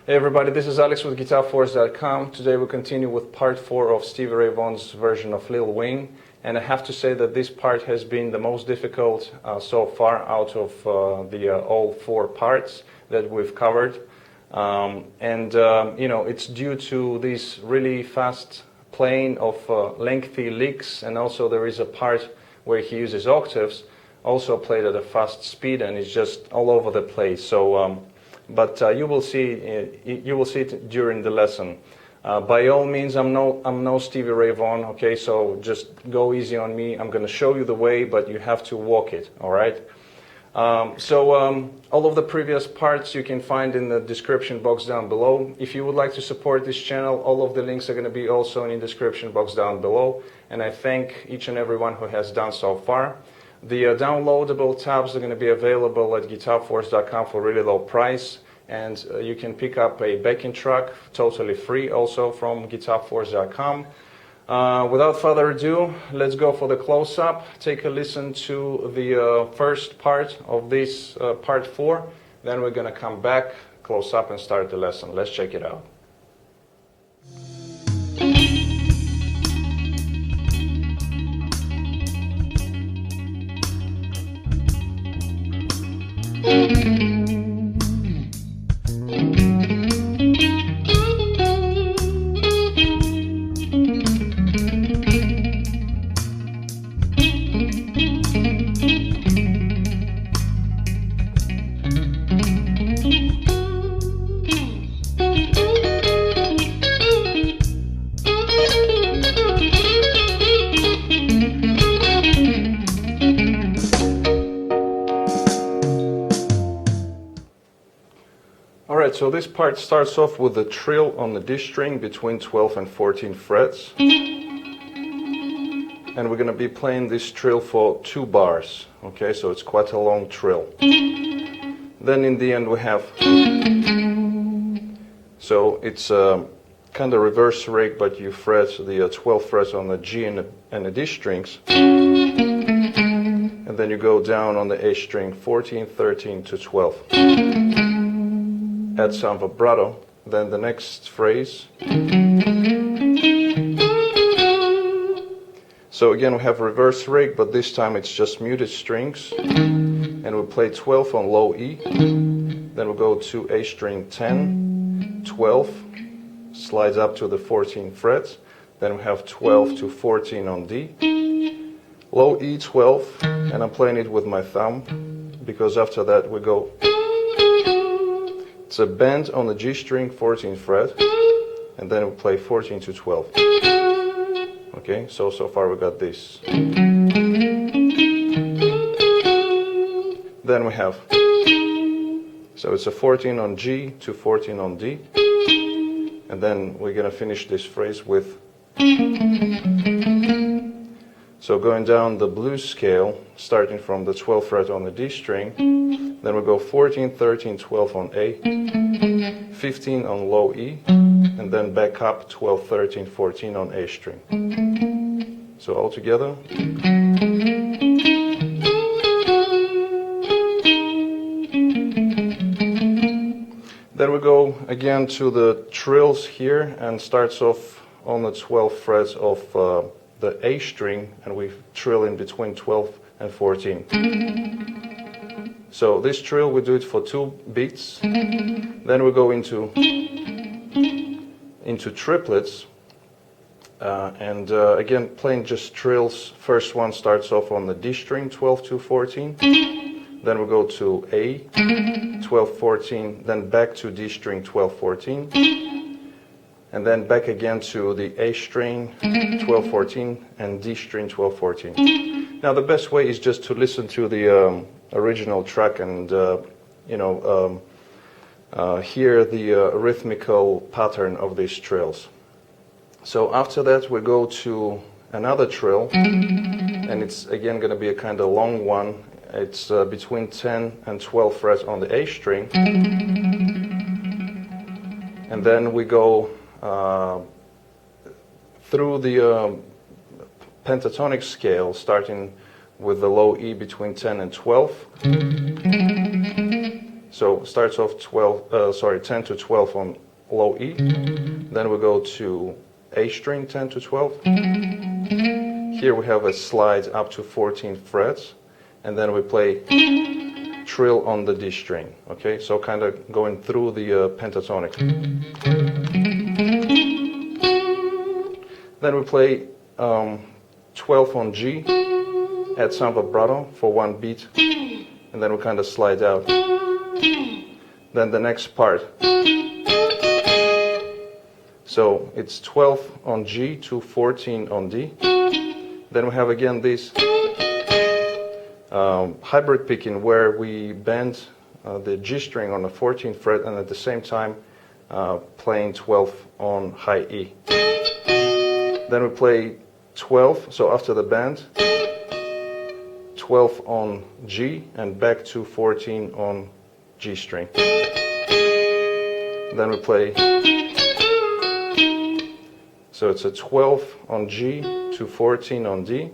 Hey everybody, this is Alex with GuitarForce.com. Today we continue with part 4 of Stevie Ray Vaughan's version of Lil Wing. And I have to say that this part has been the most difficult so far out of all 4 parts that we've covered. You know, it's due to this really fast playing of lengthy licks, and also there is a part where he uses octaves, also played at a fast speed, and it's just all over the place. So. But you will see it during the lesson. By all means, I'm no Stevie Ray Vaughan, okay? So just go easy on me. I'm going to show you the way, but you have to walk it, all right? All of the previous parts you can find in the description box down below. If you would like to support this channel, all of the links are going to be also in the description box down below. And I thank each and everyone who has done so far. The downloadable tabs are going to be available at GuitarForce.com for really low price, and you can pick up a backing track totally free also from GuitarForce.com. Without further ado, let's go for the close-up. Take a listen to the first part of this part 4. Then we're going to come back, close up, and start the lesson. Let's check it out. Alright, so this part starts off with the trill on the D string between 12 and 14 frets. And we're going to be playing this trill for 2 bars. Okay, so it's quite a long trill. Then in the end we have... So it's kind of reverse rake, but you fret the 12th fret on the G and the D strings. And then you go down on the A string, 14, 13 to 12. Add some vibrato, then the next phrase. So again we have reverse rake, but this time it's just muted strings. And we play 12 on low E. Then we go to A string 10, 12, slides up to the 14th fret. Then we have 12 to 14 on D. Low E 12, and I'm playing it with my thumb, because after that we go... It's a bend on the G string, 14th fret, and then we play 14 to 12. Okay, so far we got this. Then we have, so it's a 14 on G to 14 on D, and then we're going to finish this phrase with, so going down the blues scale, starting from the 12th fret on the D string, then we go 14, 13, 12 on A, 15 on low E, and then back up 12, 13, 14 on A string. So all together. Then we go again to the trills here, and starts off on the 12th fret of the A string, and we trill in between 12 and 14. So this trill, we do it for 2 beats. Then we go into triplets, again playing just trills. First one starts off on the D string, 12 to 14. Then we go to A, 12, 14, then back to D string, 12, 14. And then back again to the A string, 12, 14, and D string, 12, 14. Now the best way is just to listen to the original track and hear the rhythmical pattern of these trills. So after that we go to another trill, and it's again going to be a kind of long one. It's between 10 and 12 frets on the A string, and then we go through the pentatonic scale, starting with the low E between 10 and 12. So it starts off 10 to 12 on low E. Then we go to A string, 10 to 12. Here we have a slide up to 14 frets, and then we play trill on the D string. Okay, so kind of going through the pentatonic. Then we play 12 on G, add some vibrato for one beat, and then we kind of slide out. Then the next part. So it's 12 on G to 14 on D. Then we have again this hybrid picking where we bend the G string on the 14th fret and at the same time playing 12 on high E. Then we play 12, so after the bend, 12 on G and back to 14 on G string. Then we play, so it's a 12 on G to 14 on D,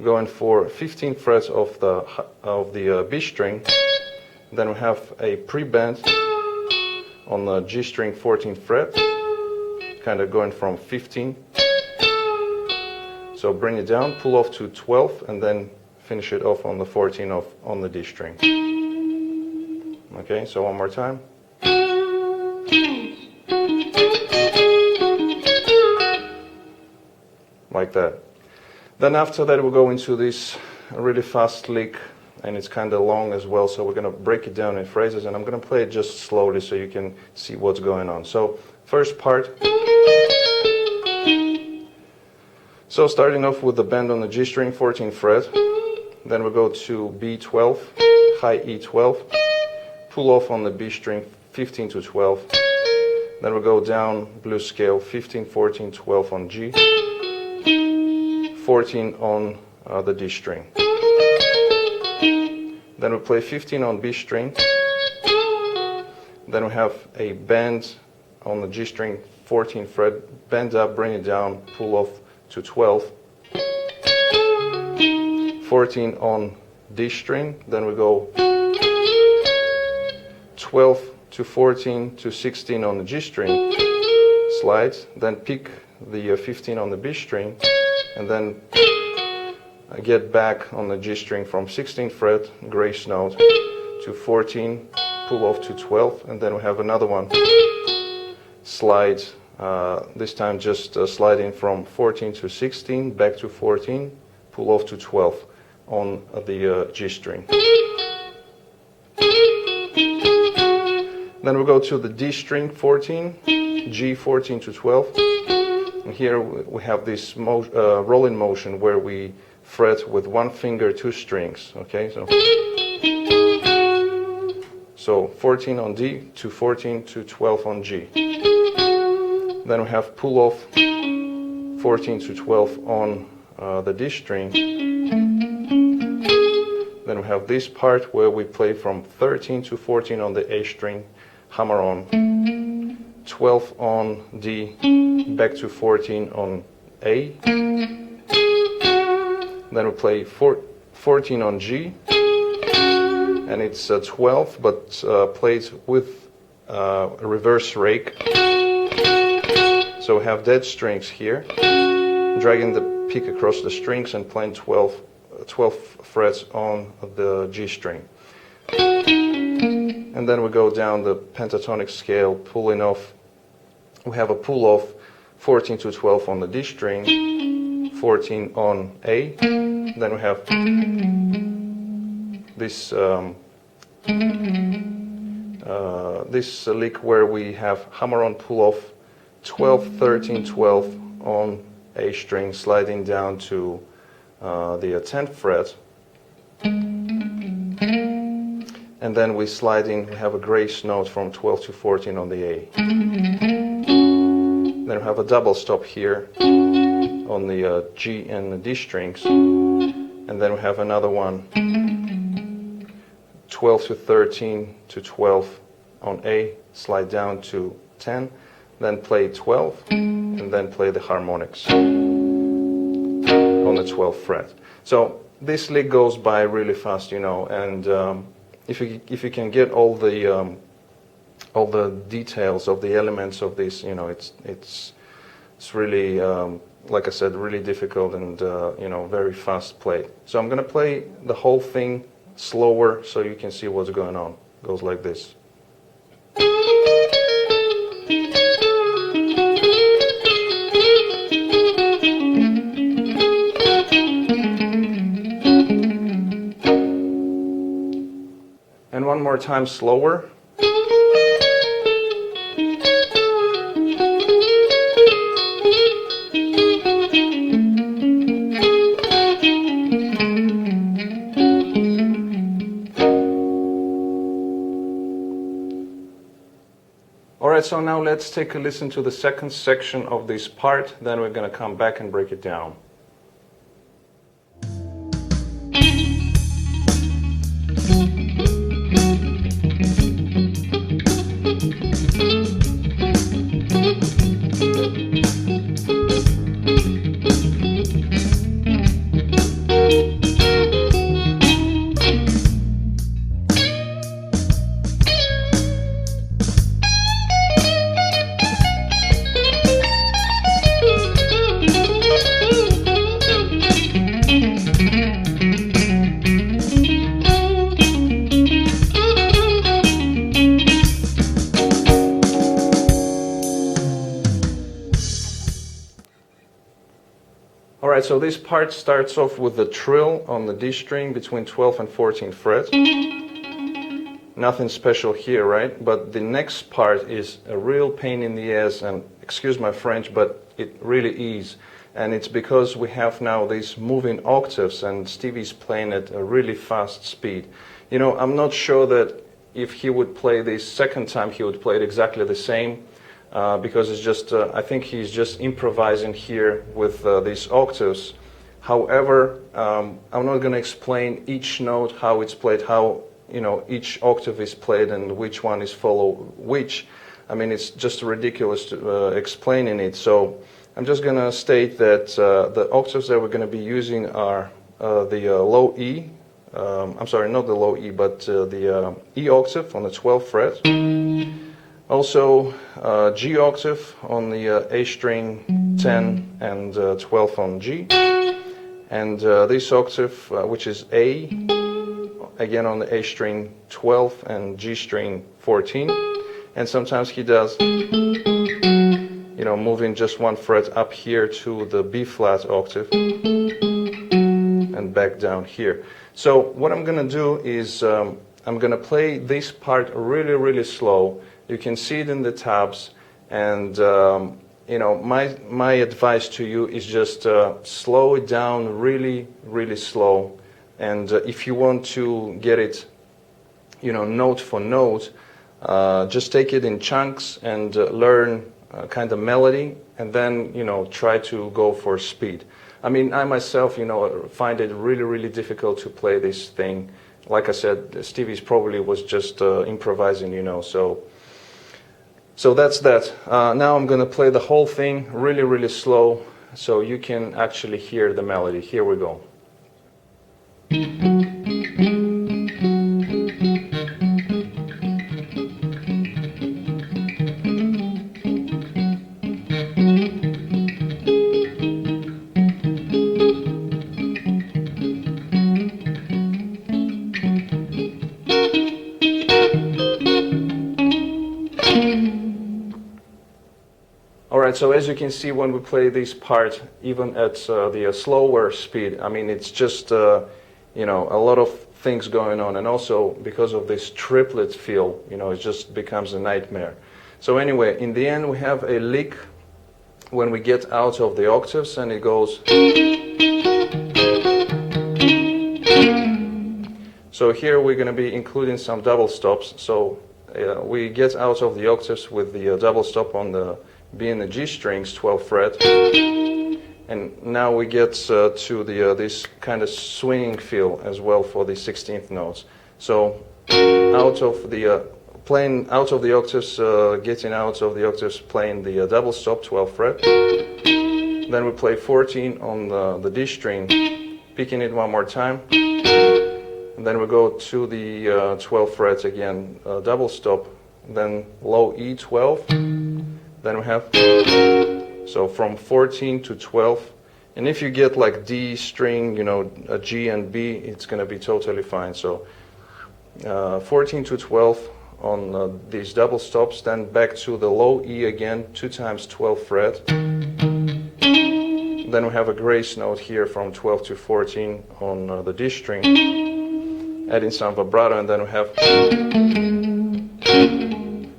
going for 15 frets of the B string. Then we have a pre-bend on the G string 14th fret, kind of going from 15. So bring it down, pull off to 12, and then finish it off on the 14 on the D string. Okay, so one more time. Like that. Then after that we'll go into this really fast lick, and it's kind of long as well, so we're going to break it down in phrases, and I'm going to play it just slowly so you can see what's going on. So first part. So starting off with the bend on the G string 14th fret, then we go to B12, high E12, pull off on the B string 15 to 12, then we go down blues scale 15, 14, 12 on G, 14 on the D string. Then we play 15 on B string, then we have a bend on the G string 14th fret, bend up, bring it down, pull off to 12, 14 on D string, then we go 12 to 14 to 16 on the G string, slides, then pick the 15 on the B string, and then I get back on the G string from 16th fret, grace note, to 14, pull off to 12, and then we have another one, slide. This time just sliding from 14 to 16, back to 14, pull off to 12 on the G string. Then we go to the D string 14, G 14 to 12. And here we have this rolling motion where we fret with one finger two strings. Okay, so 14 on D to 14 to 12 on G. Then we have pull off 14 to 12 on the D string. Then we have this part where we play from 13 to 14 on the A string, hammer on, 12 on D, back to 14 on A. Then we play 14 on G, and it's 12 but played with a reverse rake. So we have dead strings here, dragging the pick across the strings and playing 12 frets on the G string. And then we go down the pentatonic scale, pulling off. We have a pull off 14 to 12 on the D string, 14 on A. Then we have this this lick where we have hammer on, pull off 12, 13, 12 on A string, sliding down to the 10th fret. And then we slide in, we have a grace note from 12 to 14 on the A. Then we have a double stop here on the G and the D strings. And then we have another one, 12 to 13 to 12 on A, slide down to 10, then play 12, and then play the harmonics on the 12th fret. So this lick goes by really fast, you know, and if you can get all the details of the elements of this, you know, it's really like I said, really difficult and you know, very fast play. So I'm gonna play the whole thing slower so you can see what's going on. It goes like this. And one more time slower. Alright, so now let's take a listen to the second section of this part, then we're going to come back and break it down. Alright, so this part starts off with the trill on the D string between 12th and 14th fret. Nothing special here, right? But the next part is a real pain in the ass, and excuse my French, but it really is. And it's because we have now these moving octaves and Stevie's playing at a really fast speed. You know, I'm not sure that if he would play this second time he would play it exactly the same. Because it's just, I think he's just improvising here with these octaves. However, I'm not going to explain each note, how it's played, how, you know, each octave is played and which one is follow which. I mean, it's just ridiculous to explaining it. So I'm just going to state that the octaves that we're going to be using are the low E. I'm sorry, not the low E, but the E octave on the 12th fret. Also, G octave on the A string 10 and 12 on G. And this octave, which is A, again on the A string 12 and G string 14. And sometimes he does, you know, moving just one fret up here to the B flat octave and back down here. So what I'm going to do is I'm going to play this part really, really slow. You can see it in the tabs, and you know, my advice to you is just slow it down really, really slow. And if you want to get it, you know, note for note, just take it in chunks and learn kind of melody, and then, you know, try to go for speed. I mean, I myself, you know, find it really, really difficult to play this thing. Like I said, Stevie's probably was just improvising, you know, so that's that. Now I'm going to play the whole thing really, really slow so you can actually hear the melody. Here we go. Alright, so as you can see when we play this part, even at the slower speed, I mean, it's just, you know, a lot of things going on. And also, because of this triplet feel, you know, it just becomes a nightmare. So anyway, in the end, we have a lick when we get out of the octaves, and it goes. So here we're going to be including some double stops. So we get out of the octaves with the double stop on the B and the G strings, 12th fret, and now we get to the this kind of swinging feel as well for the 16th notes. So out of the playing out of the octaves, getting out of the octaves, playing the double stop, 12th fret. Then we play 14 on the D string, picking it one more time. And then we go to the 12th fret again, double stop, then low E 12, then we have, so from 14 to 12, and if you get like D string, you know, a G and B, it's going to be totally fine. So 14 to 12 on these double stops, then back to the low E again, 2 times 12th fret. Then we have a grace note here from 12 to 14 on the D string, adding some vibrato, and then we have,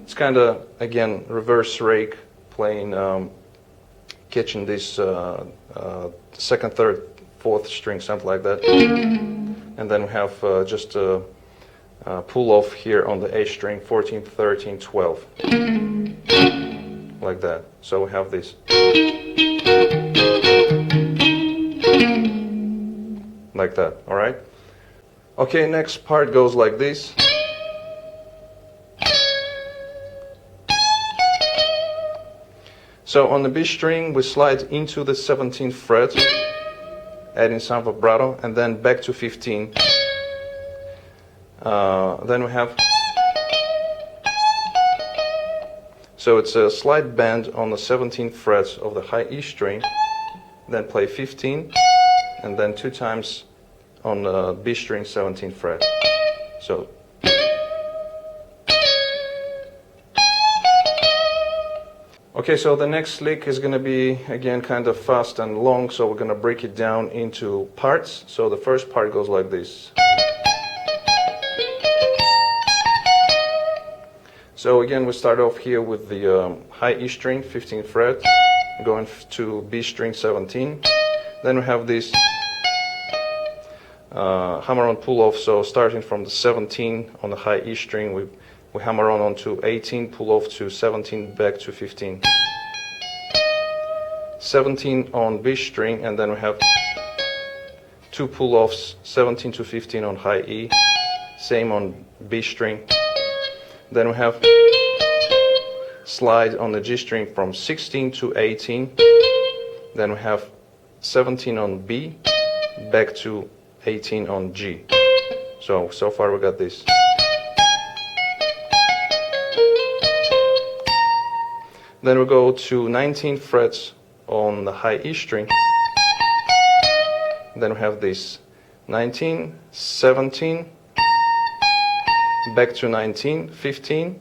it's kind of, again, reverse rake, playing, catching this second, third, fourth string, something like that. And then we have just a pull off here on the A string, 14, 13, 12, like that. So we have this, like that, all right? Okay, next part goes like this. So on the B string, we slide into the 17th fret, adding some vibrato, and then back to 15. Then we have, so it's a slight bend on the 17th fret of the high E string, then play 15, and then 2 times on the B string 17th fret. So okay, so the next lick is going to be again kind of fast and long, so we're going to break it down into parts. So the first part goes like this. So again, we start off here with the high E string, 15th fret, going to B string 17. Then we have this hammer-on pull-off, so starting from the 17 on the high E string, we hammer on onto 18, pull off to 17, back to 15. 17 on B string, and then we have 2 pull-offs, 17 to 15 on high E, same on B string. Then we have slide on the G string from 16 to 18. Then we have 17 on B, back to 18 on G. So far we got this. Then we go to 19 frets on the high E string. Then we have this 19, 17, back to 19, 15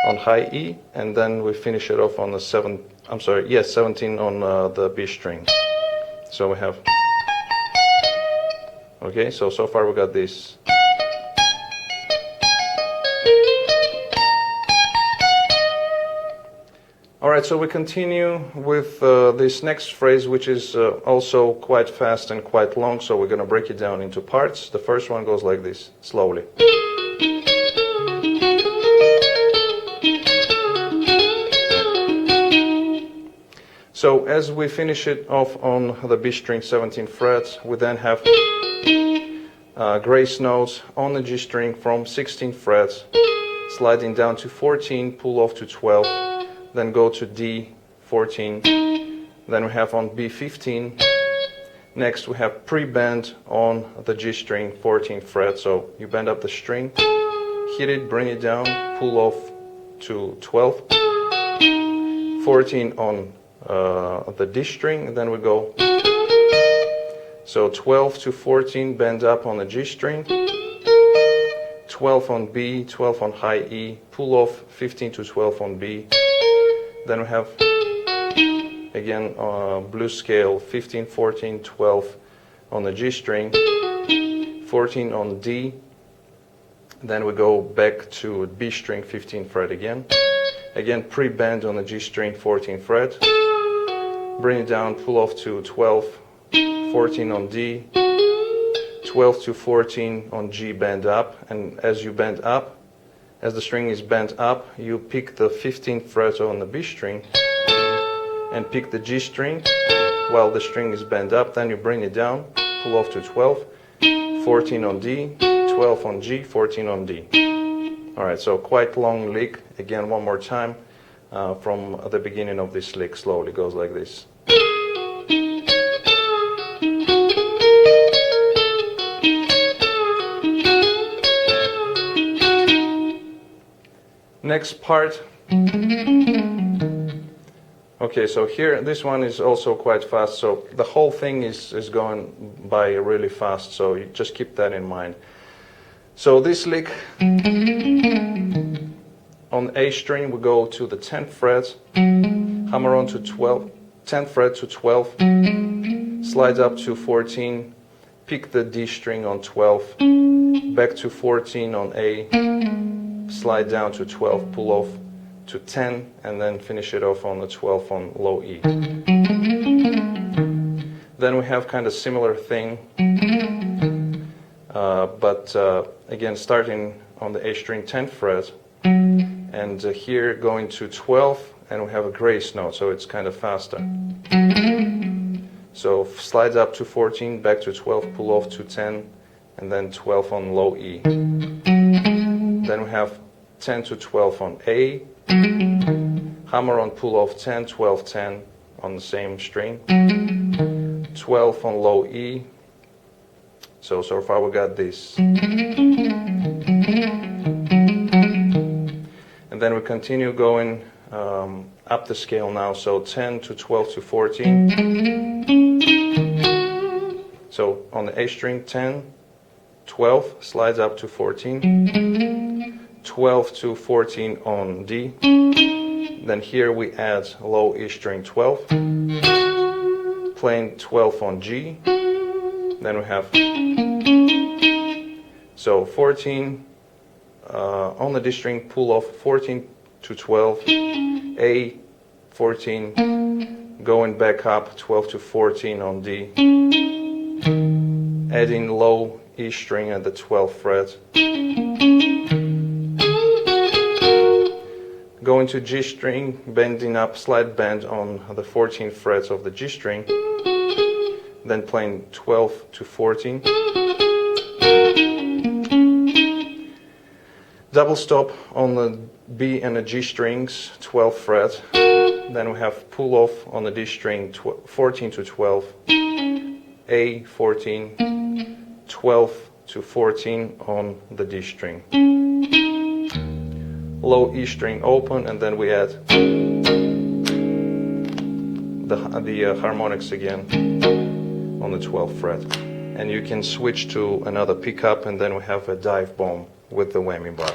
on high E, and then we finish it off on the 17 on the B string. So we have, okay, so far we got this. Alright, so we continue with this next phrase, which is also quite fast and quite long, so we're going to break it down into parts. The first one goes like this, slowly. So as we finish it off on the B string 17th fret, we then have grace notes on the G string from 16th fret, sliding down to 14, pull off to 12, then go to D 14, then we have on B 15. Next we have pre-bend on the G string 14th fret, so you bend up the string, hit it, bring it down, pull off to 12, 14 on the D string, and then we go, so 12 to 14, bend up on the G string, 12 on B, 12 on high E, pull off 15 to 12 on B. Then we have, again, blues scale, 15, 14, 12 on the G string, 14 on D. Then we go back to B string, 15th fret again. Again, pre-bend on the G string, 14th fret. Bring it down, pull off to 12, 14 on D, 12 to 14 on G, bend up. And as you bend up, as the string is bent up, you pick the 15th fret on the B string and pick the G string while the string is bent up. Then you bring it down, pull off to 12, 14 on D, 12 on G, 14 on D. Alright, so quite long lick. Again, one more time from the beginning of this lick. Slowly goes like this. Next part. Okay, so here, this one is also quite fast, so the whole thing is going by really fast, so you just keep that in mind. So this lick, on A string we go to the 10th fret, hammer on to 12th, 10th fret to 12th, slide up to 14, pick the D string on 12th, back to 14 on A, slide down to 12, pull off to 10, and then finish it off on the 12 on low E. Then we have kind of similar thing, but again starting on the A string 10th fret, and here going to 12, and we have a grace note, so it's kind of faster. So slide up to 14, back to 12, pull off to 10, and then 12 on low E. Then we have 10 to 12 on A, hammer on, pull off 10, 12, 10 on the same string, 12 on low E. So far we got this. And then we continue going up the scale now, so 10 to 12 to 14. So on the A string, 10, 12, slides up to 14, 12 to 14 on D. Then here we add low E string 12, playing 12 on G. Then we have, so 14 on the D string, pull off 14 to 12, A, 14, going back up 12 to 14 on D, adding low E string at the 12th fret, going to G string, bending up, slide bend on the 14th frets of the G string, then playing 12 to 14, double stop on the B and the G strings, 12th fret, then we have pull off on the D string, 14 to 12, A, 14, 12 to 14 on the D string, low E string open, and then we add the harmonics again on the 12th fret. And you can switch to another pickup, and then we have a dive bomb with the whammy bar.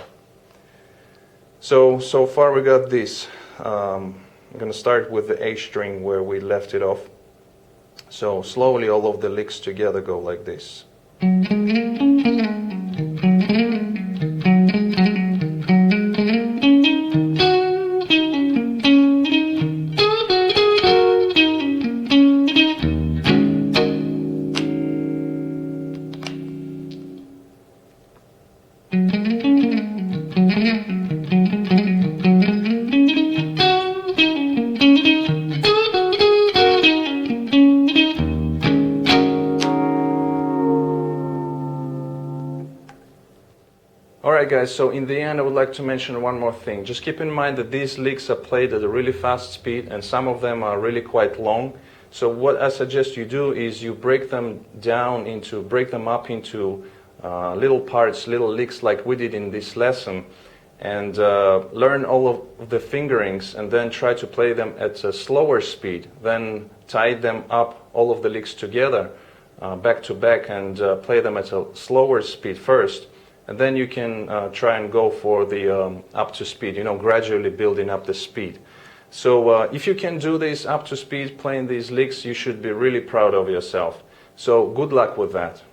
So far we got this. I'm going to start with the A string where we left it off. So slowly all of the licks together go like this. Alright guys, so in the end I would like to mention one more thing. Just keep in mind that these licks are played at a really fast speed, and some of them are really quite long. So what I suggest you do is you break them up into little parts, little licks like we did in this lesson, and learn all of the fingerings, and then try to play them at a slower speed. Then tie them up, all of the licks together, back to back, and play them at a slower speed first. And then you can try and go for the up to speed, gradually building up the speed. So if you can do this up to speed, playing these licks, you should be really proud of yourself. So good luck with that.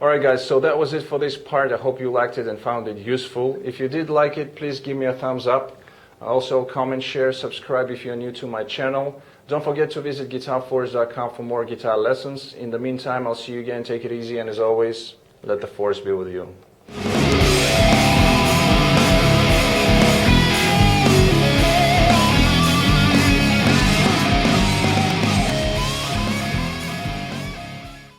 Alright guys, so that was it for this part. I hope you liked it and found it useful. If you did like it, please give me a thumbs up. Also comment, share, subscribe if you're new to my channel. Don't forget to visit GuitarForce.com for more guitar lessons. In the meantime, I'll see you again. Take it easy, and as always, let the force be with you.